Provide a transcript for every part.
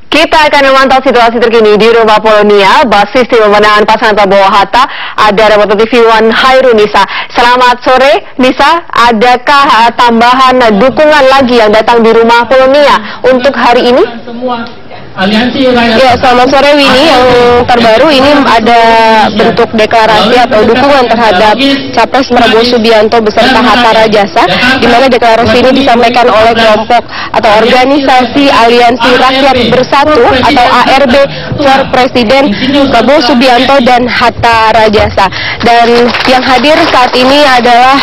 Kita akan memantau situasi terkini di Rumah Polonia, basis tim pemenangan pasangan Prabowo Hatta. Ada reporter TV One Hairun Nisa. Selamat sore, Nisa. Adakah tambahan dukungan lagi yang datang di Rumah Polonia untuk hari ini? Ya, selamat sore Winnie. Yang terbaru ini ada bentuk deklarasi atau dukungan terhadap Capres Prabowo Subianto beserta Hatta Rajasa, di mana deklarasi ini disampaikan oleh kelompok atau organisasi Aliansi Rakyat Bersatu atau ARB for Presiden Prabowo Subianto dan Hatta Rajasa. Dan yang hadir saat ini adalah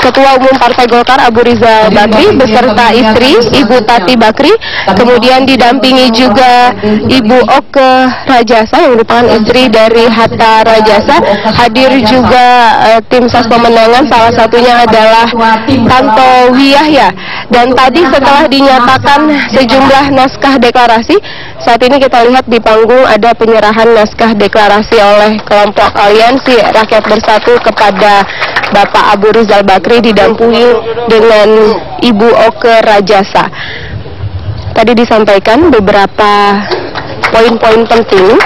Ketua Umum Partai Golkar Abu Rizal Bakri beserta istri Ibu Tati Bakri, kemudian didampingi juga Ibu Oke Rajasa yang merupakan istri dari Hatta Rajasa. Hadir juga tim ses pemenangan, salah satunya adalah Tantowi Yahya. Dan tadi setelah dinyatakan sejumlah naskah deklarasi, saat ini kita lihat di panggung ada penyerahan naskah deklarasi oleh kelompok Aliansi Rakyat Bersatu kepada Bapak Abu Rizal Bakri didampingi dengan Ibu Oke Rajasa. Tadi disampaikan beberapa poin-poin penting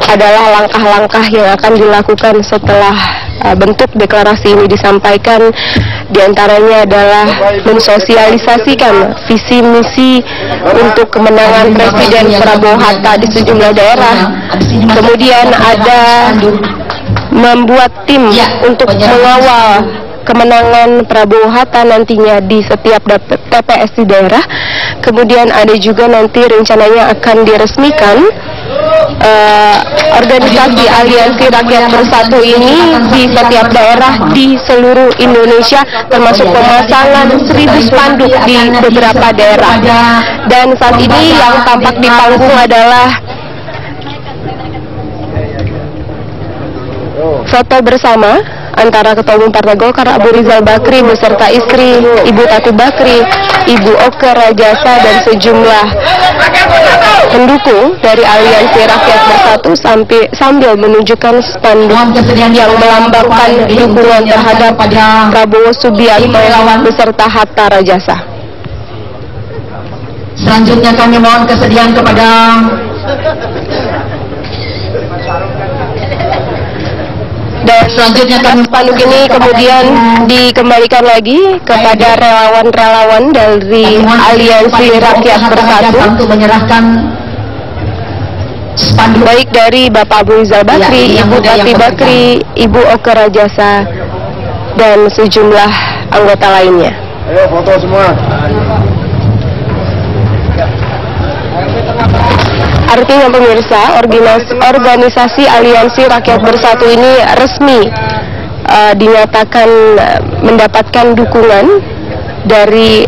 adalah langkah-langkah yang akan dilakukan setelah bentuk deklarasi ini disampaikan. Di antaranya adalah mensosialisasikan visi misi untuk kemenangan Presiden Prabowo Hatta di sejumlah daerah. Kemudian ada membuat tim untuk mengawal kemenangan Prabowo Hatta nantinya di setiap TPS di daerah. Kemudian ada juga nanti rencananya akan diresmikan organisasi Aliansi Rakyat Bersatu ini di setiap daerah di seluruh Indonesia, termasuk pemasangan 1000 spanduk di beberapa daerah. Dan saat ini yang tampak di panggung adalah foto bersama antara Ketua Umum Partai Golkar Abu Rizal Bakri beserta istri Ibu Tati Bakri, Ibu Oke Rajasa, dan sejumlah pendukung dari Aliansi Rakyat Bersatu sambil menunjukkan spanduk yang melambangkan dukungan terhadap Prabowo Subianto beserta Hatta Rajasa. Selanjutnya kami mohon kesediaan kepada dan selanjutnya spanduk ini kemudian dikembalikan lagi kepada relawan-relawan dari Aliansi Rakyat Bersatu, menyerahkan spanduk baik dari Bapak Abu Rizal Bakri, Ibu Tati Bakri, Ibu Oke Rajasa, dan sejumlah anggota lainnya. Ayo foto semua. Artinya pemirsa, organisasi Aliansi Rakyat Bersatu ini resmi dinyatakan mendapatkan dukungan dari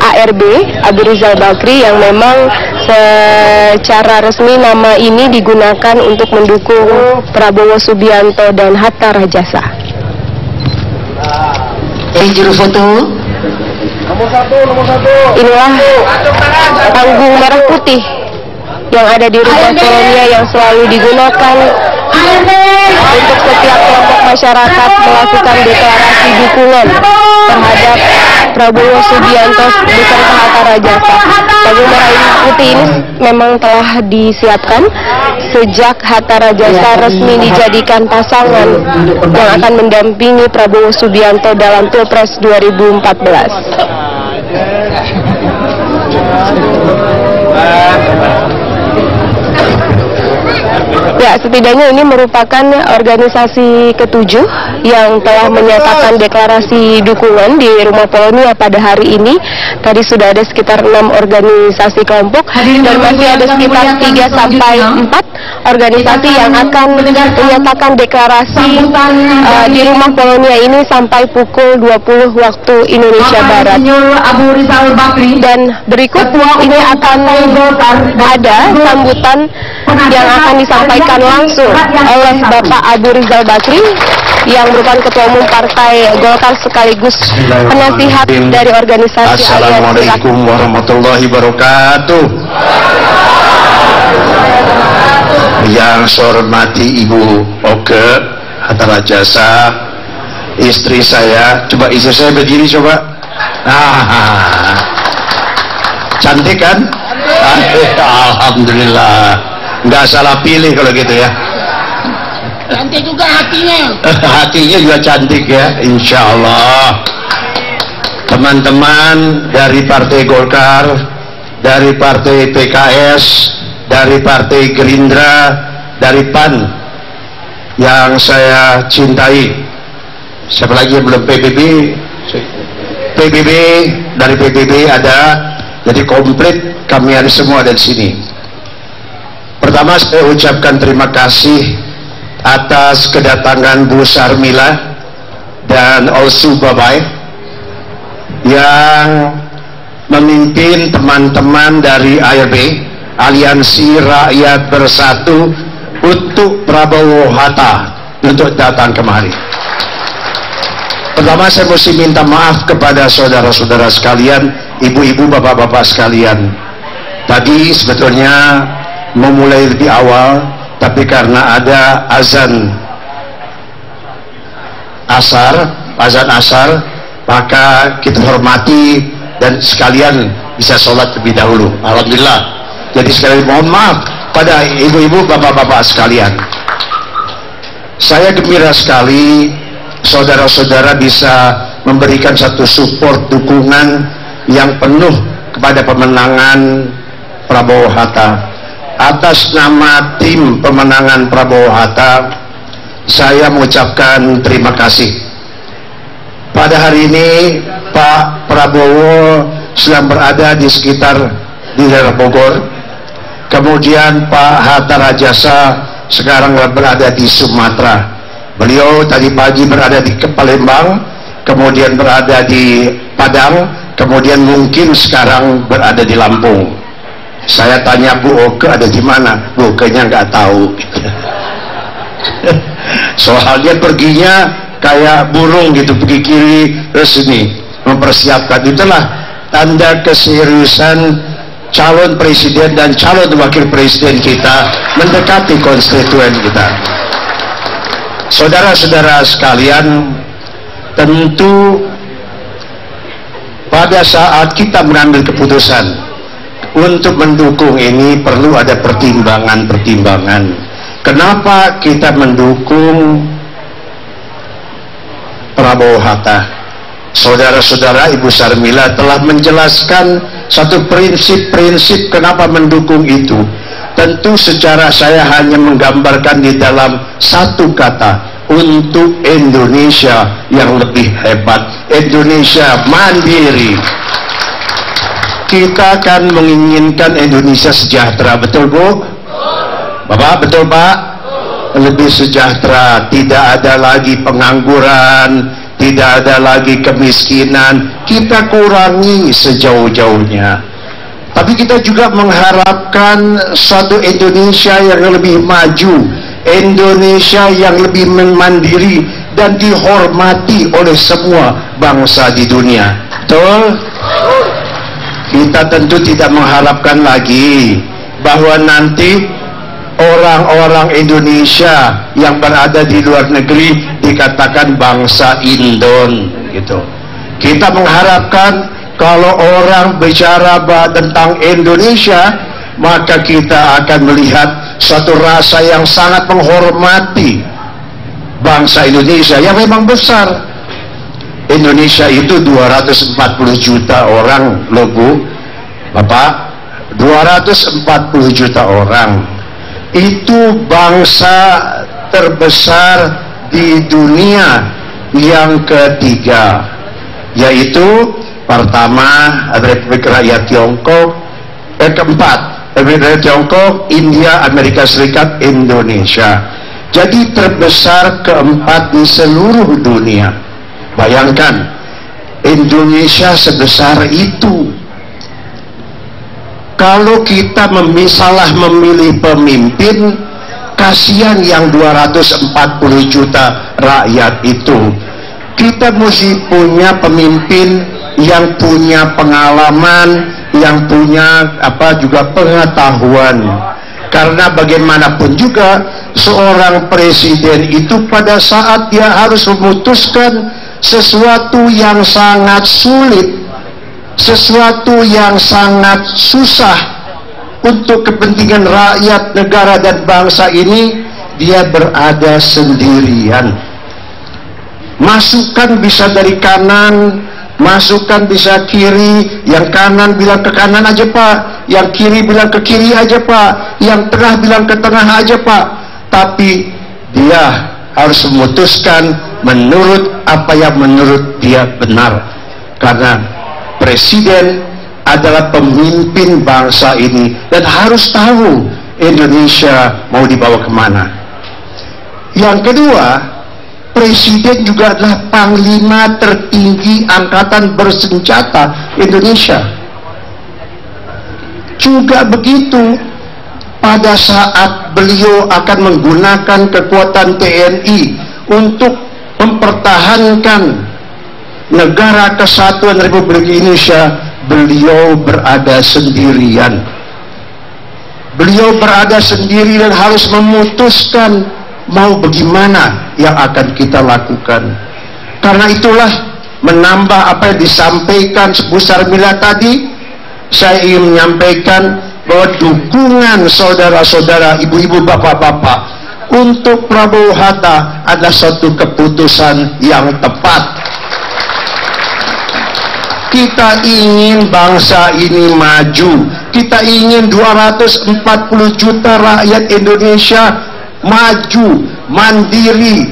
ARB Abu Rizal Bakri, yang memang secara resmi nama ini digunakan untuk mendukung Prabowo Subianto dan Hatta Rajasa. juru foto. Nomor satu. Inilah panggung merah putih yang ada di Rumah Polonia yang selalu digunakan untuk setiap kelompok masyarakat melakukan deklarasi dukungan terhadap Prabowo Subianto beserta Hatta Rajasa. Panggung merah putih ini memang telah disiapkan sejak Hatta Rajasa resmi dijadikan pasangan yang akan mendampingi Prabowo Subianto dalam Pilpres 2014. Ya, setidaknya ini merupakan organisasi ketujuh yang telah menyatakan deklarasi dukungan di Rumah Polonia pada hari ini. Tadi sudah ada sekitar 6 organisasi kelompok dan masih ada sekitar 3 sampai 4 organisasi yang akan menyatakan deklarasi di Rumah Polonia ini sampai pukul 20 waktu Indonesia Barat. Dan berikut ini akan ada sambutan yang akan disampaikan langsung oleh Bapak Abu Rizal Bakri yang merupakan Ketua Umum Partai Golkar sekaligus penasihat dari organisasi Aliansi. Assalamualaikum warahmatullahi wabarakatuh. Yang saya hormati Ibu Oke Hatta Rajasa, istri saya. Coba istri saya berdiri coba. Cantik kan? Alhamdulillah. Nggak salah pilih kalau gitu ya. Cantik juga hatinya. Hatinya juga cantik ya, insya Allah. Teman-teman dari Partai Golkar, dari Partai PKS, dari Partai Gerindra, dari PAN yang saya cintai. Siapa lagi yang belum PBB? PBB, dari PBB ada, jadi komplit kami ada semua dari sini. Pertama saya ucapkan terima kasih atas kedatangan Bu Sarmila dan Olsu Babai yang memimpin teman-teman dari ARB, Aliansi Rakyat Bersatu, untuk Prabowo Hatta untuk datang kemari. Pertama saya mesti minta maaf kepada saudara-saudara sekalian, ibu-ibu, bapak-bapak sekalian. Tadi sebetulnya memulai lebih awal, tapi karena ada azan asar, maka kita hormati dan sekalian bisa sholat lebih dahulu. Alhamdulillah. Jadi sekali mohon maaf pada ibu-ibu, bapak-bapak sekalian. Saya gembira sekali saudara-saudara bisa memberikan satu support, dukungan yang penuh kepada pemenangan Prabowo Hatta. Atas nama tim pemenangan Prabowo Hatta, saya mengucapkan terima kasih. Pada hari ini Pak Prabowo sedang berada di sekitar di daerah Bogor, kemudian Pak Hatta Rajasa sekarang berada di Sumatera. Beliau tadi pagi berada di Palembang, kemudian berada di Padang, kemudian mungkin sekarang berada di Lampung. Saya tanya Bu Oke ada di mana? Bu Oke-nya nggak tahu. Soalnya perginya kayak burung gitu, pergi kiri terus ini mempersiapkan. Itulah tanda keseriusan calon presiden dan calon wakil presiden kita mendekati konstituen kita. Saudara-saudara sekalian, tentu pada saat kita mengambil keputusan untuk mendukung ini perlu ada pertimbangan-pertimbangan. Kenapa kita mendukung Prabowo Hatta? Saudara-saudara, Ibu Sarmila telah menjelaskan satu prinsip-prinsip kenapa mendukung itu. Tentu secara saya hanya menggambarkan di dalam satu kata, untuk Indonesia yang lebih hebat, Indonesia mandiri. Kita kan menginginkan Indonesia sejahtera, betul Bu? Bapak, betul Pak? Lebih sejahtera, tidak ada lagi pengangguran, tidak ada lagi kemiskinan, kita kurangi sejauh-jauhnya. Tapi kita juga mengharapkan suatu Indonesia yang lebih maju, Indonesia yang lebih mandiri dan dihormati oleh semua bangsa di dunia. Betul? Kita tentu tidak mengharapkan lagi bahwa nanti orang-orang Indonesia yang berada di luar negeri dikatakan bangsa Indon gitu. Kita mengharapkan kalau orang bicara tentang Indonesia, maka kita akan melihat suatu rasa yang sangat menghormati bangsa Indonesia yang memang besar. Indonesia itu 240 juta orang loh Bu, Bapak, 240 juta orang. Itu bangsa terbesar di dunia yang ketiga, yaitu pertama Republik Rakyat Tiongkok, keempat Republik Rakyat Tiongkok, India, Amerika Serikat, Indonesia. Jadi terbesar keempat di seluruh dunia. Bayangkan Indonesia sebesar itu. Kalau kita salah memilih pemimpin, kasihan yang 240 juta rakyat itu. Kita mesti punya pemimpin yang punya pengalaman, yang punya juga pengetahuan. Karena bagaimanapun juga seorang presiden itu pada saat dia harus memutuskan sesuatu yang sangat sulit, sesuatu yang sangat susah untuk kepentingan rakyat, negara dan bangsa ini, dia berada sendirian. Masukan bisa dari kanan, masukan bisa kiri, yang kanan bilang ke kanan aja Pak, yang kiri bilang ke kiri aja Pak, yang tengah bilang ke tengah aja Pak. Tapi dia harus memutuskan menurut apa yang menurut dia benar. Karena presiden adalah pemimpin bangsa ini dan harus tahu Indonesia mau dibawa kemana. Yang kedua, presiden juga adalah panglima tertinggi angkatan bersenjata Indonesia. Juga begitu, pada saat beliau akan menggunakan kekuatan TNI untuk mempertahankan negara kesatuan Republik Indonesia, beliau berada sendirian. Beliau berada sendiri dan harus memutuskan mau bagaimana yang akan kita lakukan. Karena itulah, menambah apa yang disampaikan Bu Sarmila tadi, saya ingin menyampaikan bahwa dukungan saudara-saudara, ibu-ibu, bapak-bapak untuk Prabowo Hatta adalah suatu keputusan yang tepat. Kita ingin bangsa ini maju. Kita ingin 240 juta rakyat Indonesia maju, mandiri,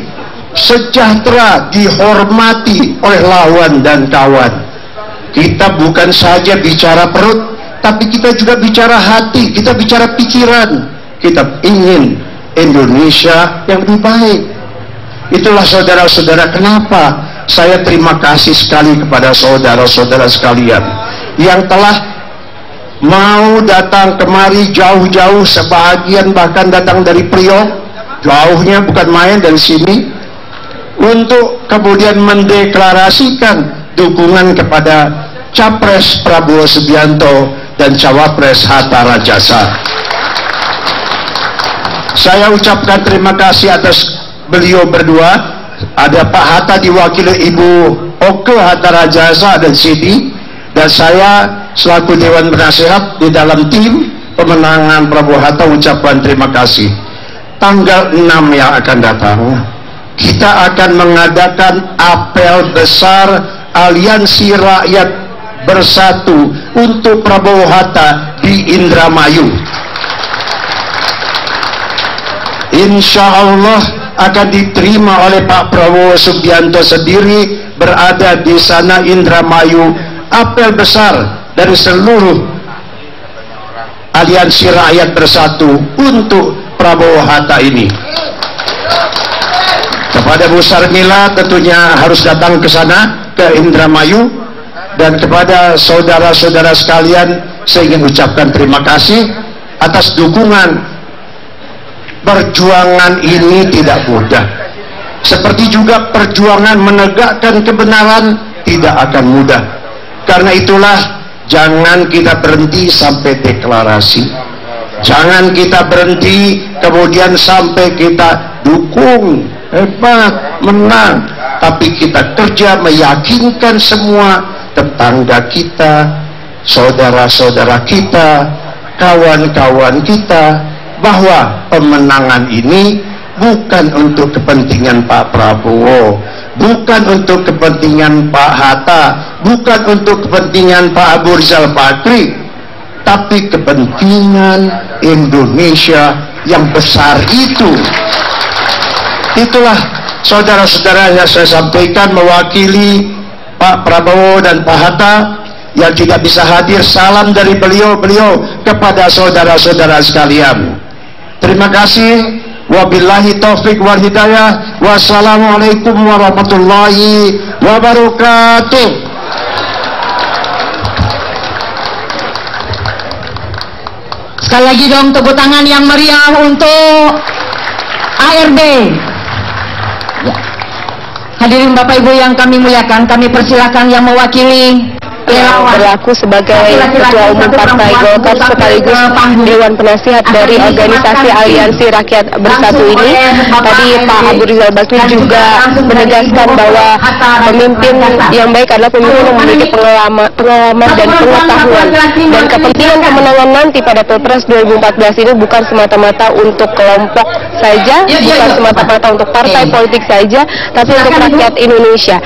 sejahtera, dihormati oleh lawan dan kawan. Kita bukan saja bicara perut, tapi kita juga bicara hati, kita bicara pikiran. Kita ingin Indonesia yang lebih baik. Itulah saudara-saudara kenapa saya terima kasih sekali kepada saudara-saudara sekalian yang telah mau datang kemari jauh-jauh, sebagian bahkan datang dari Priok, jauhnya bukan main dari sini, untuk kemudian mendeklarasikan dukungan kepada Capres Prabowo Subianto dan Cawapres Hatta Rajasa. Saya ucapkan terima kasih atas beliau berdua. Ada Pak Hatta diwakili Ibu Oke Hatta Rajasa dan sini, dan saya selaku Dewan Penasehat di dalam tim pemenangan Prabowo Hatta ucapkan terima kasih. Tanggal 6 yang akan datang, kita akan mengadakan apel besar Aliansi Rakyat Bersatu untuk Prabowo Hatta di Indramayu. Insya Allah akan diterima oleh Pak Prabowo Subianto sendiri, berada di sana Indramayu. Apel besar dari seluruh Aliansi Rakyat Bersatu untuk Prabowo Hatta ini. Kepada Bu Sarmila tentunya harus datang ke sana, ke Indramayu, dan kepada saudara-saudara sekalian saya ingin ucapkan terima kasih atas dukungan. Perjuangan ini tidak mudah, seperti juga perjuangan menegakkan kebenaran tidak akan mudah. Karena itulah, jangan kita berhenti sampai deklarasi, jangan kita berhenti kemudian sampai kita dukung hebat menang, tapi kita kerja meyakinkan semua tetangga kita, saudara-saudara kita, kawan-kawan kita, bahwa pemenangan ini bukan untuk kepentingan Pak Prabowo, bukan untuk kepentingan Pak Hatta, bukan untuk kepentingan Pak Abu Rizal Bakri, tapi kepentingan Indonesia yang besar itu. Itulah saudara-saudara yang saya sampaikan mewakili Pak Prabowo dan Pak Hatta yang tidak bisa hadir. Salam dari beliau kepada saudara-saudara sekalian. Terima kasih. Wabillahi taufik wal hidayah. Wassalamualaikum warahmatullahi wabarakatuh. Sekali lagi dong tepuk tangan yang meriah untuk ARB. Ya. Hadirin Bapak Ibu yang kami muliakan, kami persilakan yang mewakili berlaku sebagai Ketua Umum Partai Golkar sekaligus Dewan Penasihat dari organisasi Aliansi Rakyat Bersatu ini. Tadi Pak Abu Rizal Bakri juga menegaskan bahwa pemimpin yang baik adalah pemimpin yang memiliki pengalaman dan pengetahuan, dan kepentingan kemenangan nanti pada Pilpres 2014 ini bukan semata-mata untuk kelompok saja, bukan semata-mata untuk partai politik saja, tapi untuk rakyat Indonesia.